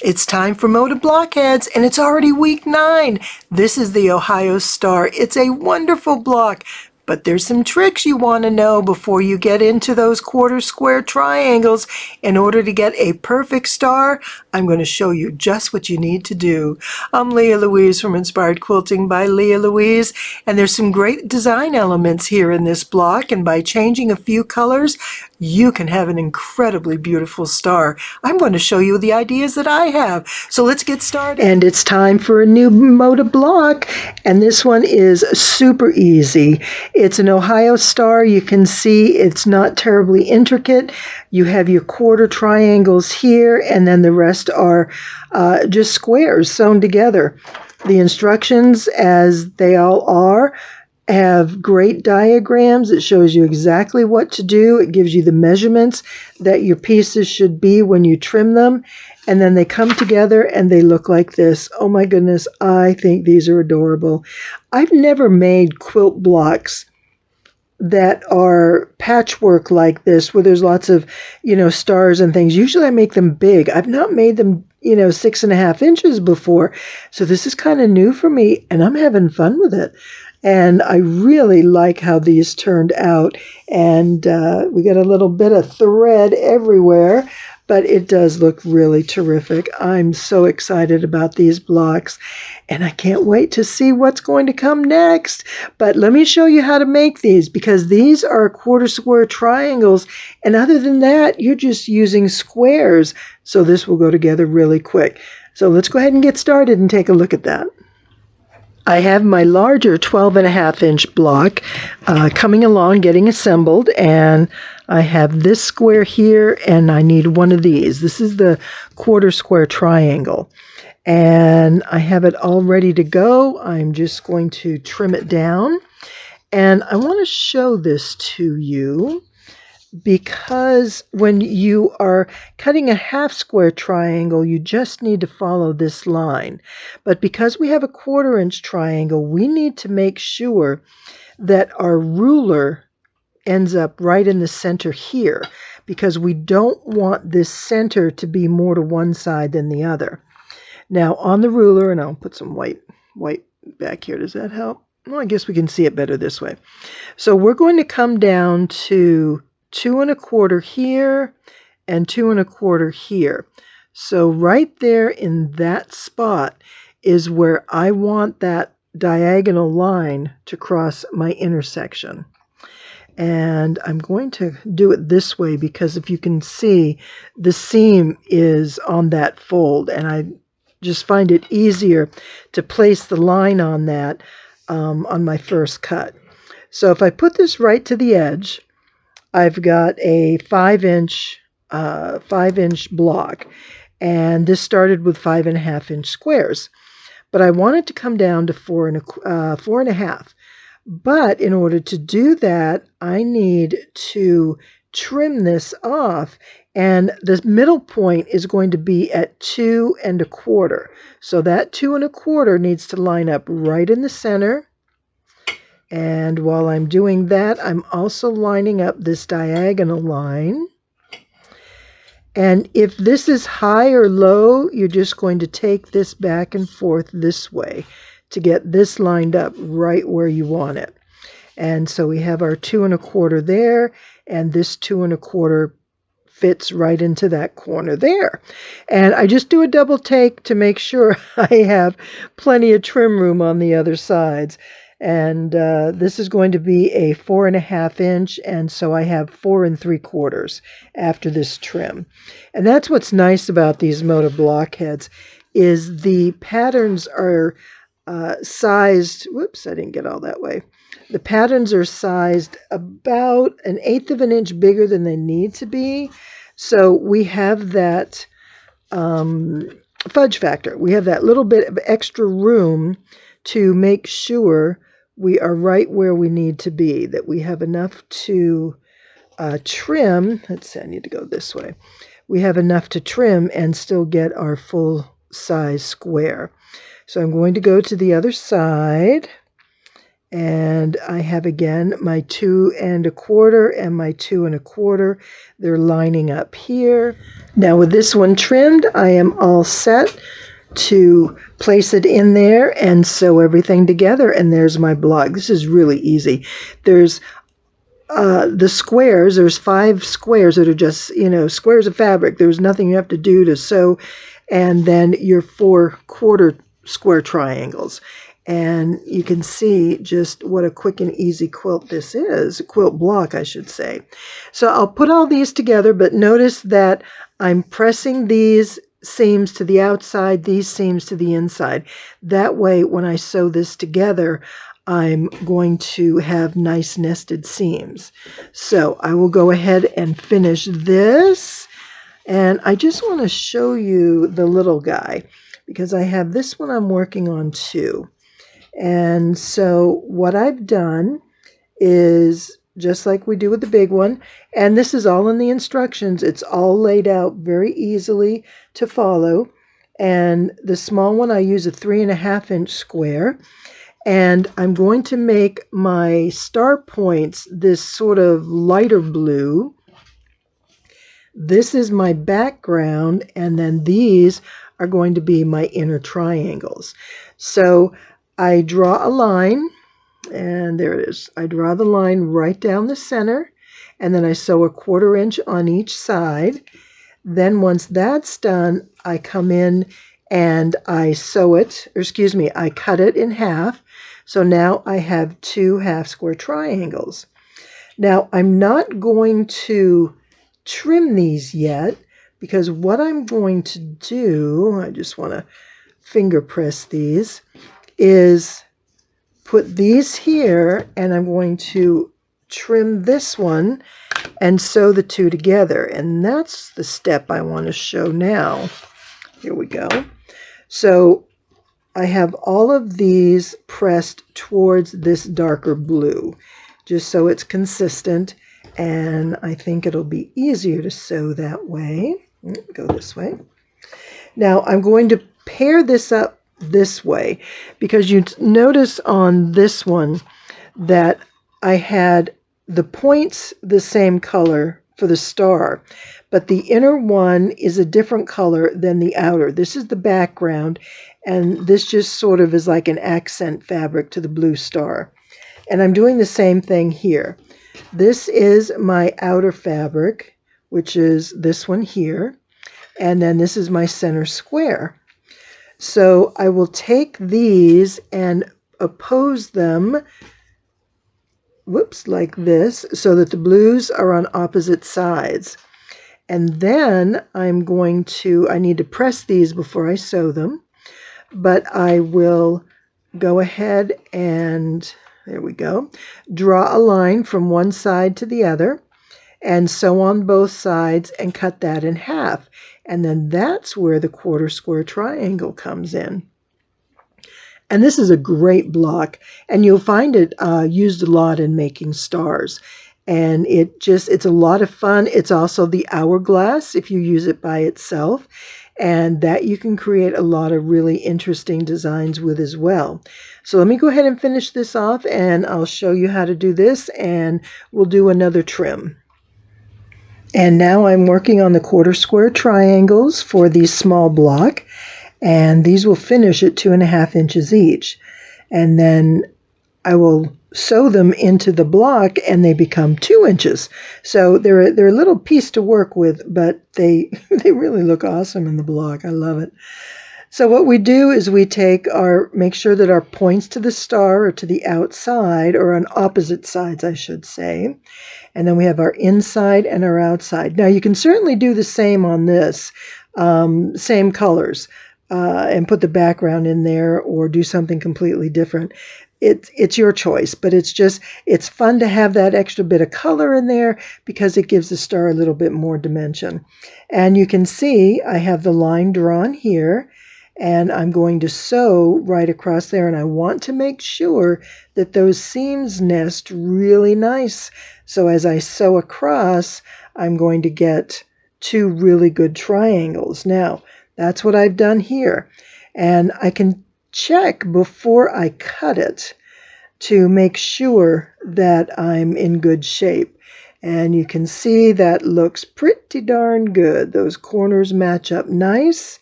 It's time for Moda Blockheads, and it's already week 9. This is the Ohio Star. It's a wonderful block, but there's some tricks you want to know before you get into those quarter square triangles. In order to get a perfect star, I'm going to show you just what you need to do. I'm Louise from Inspired Quilting by Louise, and there's some great design elements here in this block, and by changing a few colors, you can have an incredibly beautiful star. I'm going to show you the ideas that I have. So let's get started. And it's time for a new Moda block, and this one is super easy. It's an Ohio Star. You can see it's not terribly intricate. You have your quarter triangles here, and then the rest are just squares sewn together. The instructions, as they all are, have great diagrams. It shows you exactly what to do. It gives you the measurements that your pieces should be when you trim them. And then they come together and they look like this. Oh my goodness, I think these are adorable. I've never made quilt blocks that are patchwork like this, where there's lots of, stars and things. Usually I make them big. I've not made them, 6.5 inches before. So this is kind of new for me, and I'm having fun with it. And I really like how these turned out. And we got a little bit of thread everywhere, but it does look really terrific. I'm so excited about these blocks, and I can't wait to see what's going to come next. But let me show you how to make these, because these are quarter square triangles. And other than that, you're just using squares. So this will go together really quick. So let's go ahead and get started and take a look at that. I have my larger 12.5-inch block coming along, getting assembled, and I have this square here, and I need one of these. This is the quarter square triangle, and I have it all ready to go. I'm just going to trim it down, and I want to show this to you, because when you are cutting a half square triangle, you just need to follow this line. But because we have a 1/4 inch triangle, we need to make sure that our ruler ends up right in the center here, because we don't want this center to be more to one side than the other. Now on the ruler, and I'll put some white back here. Does that help? Well, I guess we can see it better this way. So we're going to come down to 2 1/4 here and 2 1/4 here. So right there in that spot is where I want that diagonal line to cross my intersection. And I'm going to do it this way, because if you can see, the seam is on that fold, and I just find it easier to place the line on that on my first cut. So if I put this right to the edge, I've got a 5-inch block, and this started with 5.5-inch squares, but I want it to come down to 4.5. But in order to do that, I need to trim this off, and the middle point is going to be at 2 1/4. So that 2 1/4 needs to line up right in the center. And while I'm doing that, I'm also lining up this diagonal line. And if this is high or low, you're just going to take this back and forth this way to get this lined up right where you want it. And so we have our 2 1/4 there, and this 2 1/4 fits right into that corner there. And I just do a double take to make sure I have plenty of trim room on the other sides. And this is going to be a 4.5-inch, and so I have 4 3/4 after this trim. And that's what's nice about these Moda Blockheads, is the patterns are sized. Whoops, I didn't get all that way. The patterns are sized about 1/8 of an inch bigger than they need to be. So we have that fudge factor. We have that little bit of extra room to make sure we are right where we need to be, that we have enough to trim. Let's see, I need to go this way. We have enough to trim and still get our full size square. So I'm going to go to the other side, And I have again my 2 1/4 and my 2 1/4. They're lining up here. Now with this one trimmed, I am all set to place it in there and sew everything together. And there's my block. This is really easy. There's the squares. There's 5 squares that are just, squares of fabric. There's nothing you have to do to sew. And then your 4 1/4 square triangles. And you can see just what a quick and easy quilt this is, a quilt block, I should say. So I'll put all these together, but notice that I'm pressing these seams to the outside, these seams to the inside. That way, when I sew this together, I'm going to have nice nested seams. So I will go ahead and finish this. And I just want to show you the little guy, because I have this one I'm working on too. And so what I've done is just like we do with the big one, and this is all in the instructions. It's all laid out very easily to follow. And the small one, I use a 3 1/2 inch square. And I'm going to make my star points this sort of lighter blue. This is my background, and then these are going to be my inner triangles. So I draw a line, and there it is. I draw the line right down the center, and then I sew a 1/4 inch on each side. Then once that's done, I come in and I sew it, or excuse me, I cut it in half. So now I have 2 half square triangles. Now I'm not going to trim these yet, because what I'm going to do, I just want to finger press these, is put these here, and I'm going to trim this one and sew the 2 together. And that's the step I want to show now. Here we go. So I have all of these pressed towards this darker blue, just so it's consistent, and I think it'll be easier to sew that way. Go this way. Now I'm going to pair this up this way, because you notice on this one that I had the points the same color for the star, but the inner one is a different color than the outer. This is the background, and this just sort of is like an accent fabric to the blue star. And I'm doing the same thing here. This is my outer fabric, which is this one here, and then this is my center square. So I will take these and oppose them, like this, so that the blues are on opposite sides. And then I need to press these before I sew them, but I will go ahead and, there we go, draw a line from one side to the other, and sew on both sides and cut that in half. And then that's where the 1/4 square triangle comes in. And this is a great block, and you'll find it used a lot in making stars. And it's a lot of fun. It's also the hourglass if you use it by itself, and that you can create a lot of really interesting designs with as well. So let me go ahead and finish this off, and I'll show you how to do this, and we'll do another trim. And now I'm working on the 1/4 square triangles for the small block, and these will finish at 2 1/2 inches each. And then I will sew them into the block, and they become 2 inches. So they're a little piece to work with, but they really look awesome in the block. I love it. So what we do is we make sure that our points to the star are to the outside, or on opposite sides, I should say. And then we have our inside and our outside. Now you can certainly do the same on this, same colors, and put the background in there, or do something completely different. It's your choice, but it's fun to have that extra bit of color in there, because it gives the star a little bit more dimension. And you can see I have the line drawn here, and I'm going to sew right across there, and I want to make sure that those seams nest really nice. So as I sew across, I'm going to get 2 really good triangles. Now, that's what I've done here, and I can check before I cut it to make sure that I'm in good shape. And you can see that looks pretty darn good. Those corners match up nice.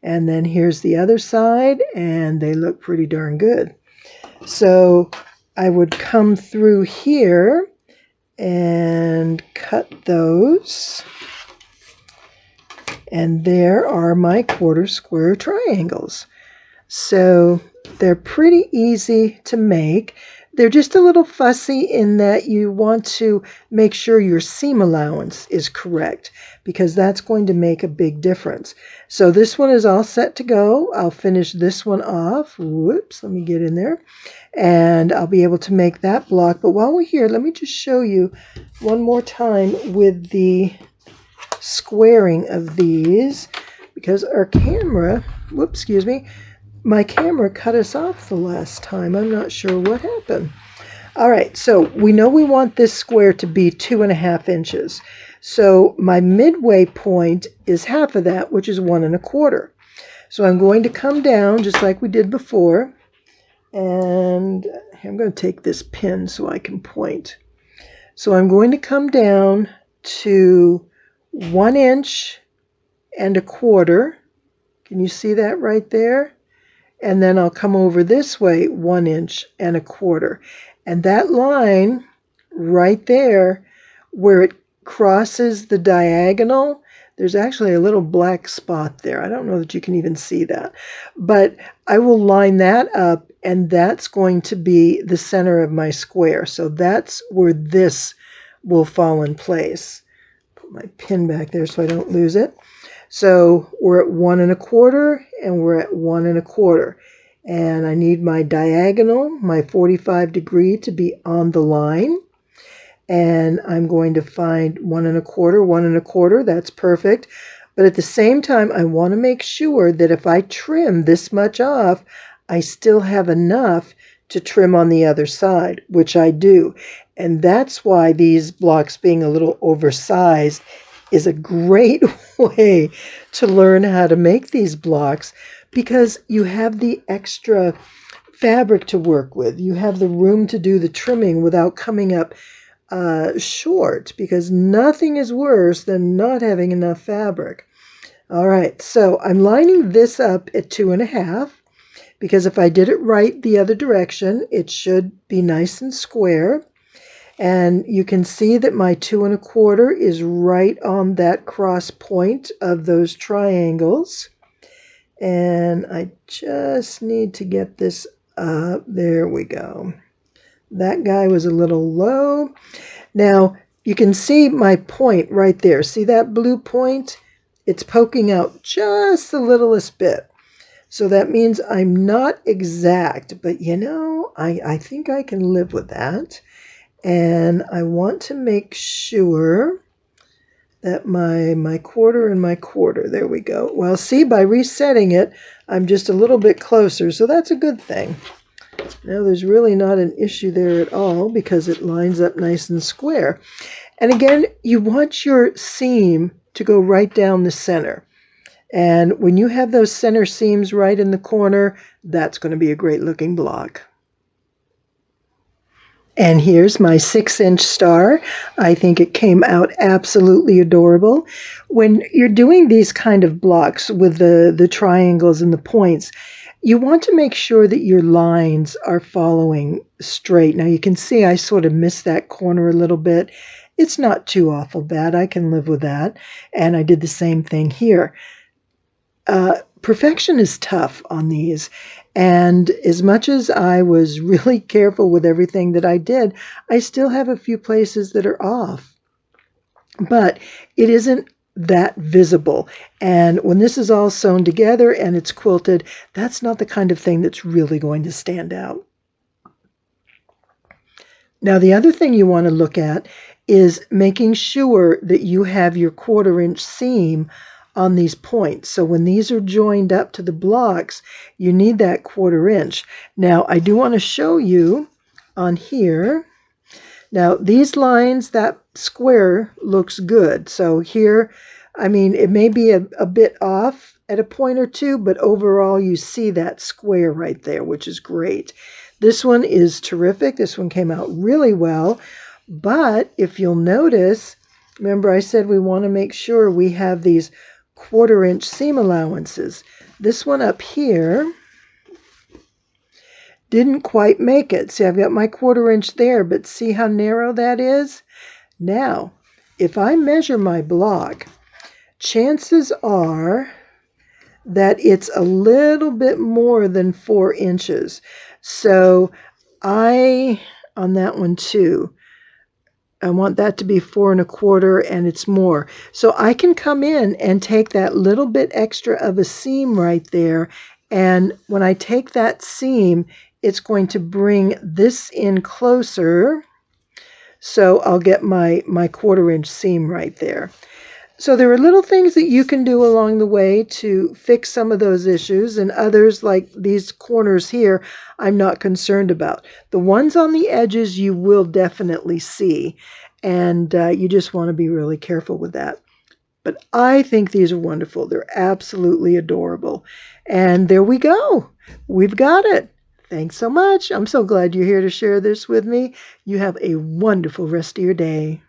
And then here's the other side, and they look pretty darn good. So I would come through here and cut those. And there are my quarter square triangles. So they're pretty easy to make. They're just a little fussy in that you want to make sure your seam allowance is correct, because that's going to make a big difference. So this one is all set to go. I'll finish this one off. Whoops, let me get in there. And I'll be able to make that block. But while we're here, let me just show you one more time with the squaring of these, because our camera, whoops, excuse me, my camera cut us off the last time. I'm not sure what happened. All right, so we know we want this square to be 2.5 inches. So my midway point is half of that, which is 1 1/4. So I'm going to come down just like we did before. And I'm going to take this pin so I can point. So I'm going to come down to 1 1/4. Can you see that right there? And then I'll come over this way 1 1/4. And that line right there where it crosses the diagonal, there's actually a little black spot there. I don't know that you can even see that. But I will line that up, and that's going to be the center of my square. So that's where this will fall in place. Put my pin back there so I don't lose it. So we're at 1 1/4 and we're at 1 1/4. And I need my diagonal, my 45 degree, to be on the line. And I'm going to find 1 1/4, 1 1/4. That's perfect. But at the same time, I want to make sure that if I trim this much off, I still have enough to trim on the other side, which I do. And that's why these blocks being a little oversized is a great way to learn how to make these blocks, because you have the extra fabric to work with. You have the room to do the trimming without coming up short, because nothing is worse than not having enough fabric. All right, so I'm lining this up at 2 1/2, because if I did it right the other direction, it should be nice and square. And you can see that my 2 1/4 is right on that cross point of those triangles. And I just need to get this up. There we go. That guy was a little low. Now, you can see my point right there. See that blue point? It's poking out just the littlest bit. So that means I'm not exact, but you know, I think I can live with that. And I want to make sure that my quarter and my quarter, there we go. Well, see, by resetting it, I'm just a little bit closer, so that's a good thing. Now there's really not an issue there at all, because it lines up nice and square. And again, you want your seam to go right down the center. And when you have those center seams right in the corner, that's going to be a great looking block. And here's my 6-inch star. I think it came out absolutely adorable. When you're doing these kind of blocks with the triangles and the points, you want to make sure that your lines are following straight. Now you can see I sort of missed that corner a little bit. It's not too awful bad. I can live with that. And I did the same thing here. Perfection is tough on these. And as much as I was really careful with everything that I did, I still have a few places that are off. But it isn't that visible. And when this is all sewn together and it's quilted, that's not the kind of thing that's really going to stand out. Now, the other thing you want to look at is making sure that you have your 1/4 inch seam on these points. So when these are joined up to the blocks, you need that 1/4 inch. Now, I do want to show you on here. Now, these lines, that square looks good. So here, I mean, it may be a bit off at a point or two, but overall you see that square right there, which is great. This one is terrific. This one came out really well. But if you'll notice, remember I said we want to make sure we have these 1/4 inch seam allowances. This one up here didn't quite make it. See, I've got my 1/4 inch there, but see how narrow that is? Now, if I measure my block, chances are that it's a little bit more than 4 inches. So on that one too, I want that to be 4 1/4, and it's more. So I can come in and take that little bit extra of a seam right there, and when I take that seam, it's going to bring this in closer. So I'll get my 1/4 inch seam right there. So there are little things that you can do along the way to fix some of those issues, and others like these corners here I'm not concerned about. The ones on the edges you will definitely see, and you just want to be really careful with that. But I think these are wonderful. They're absolutely adorable. And there we go. We've got it. Thanks so much. I'm so glad you're here to share this with me. You have a wonderful rest of your day.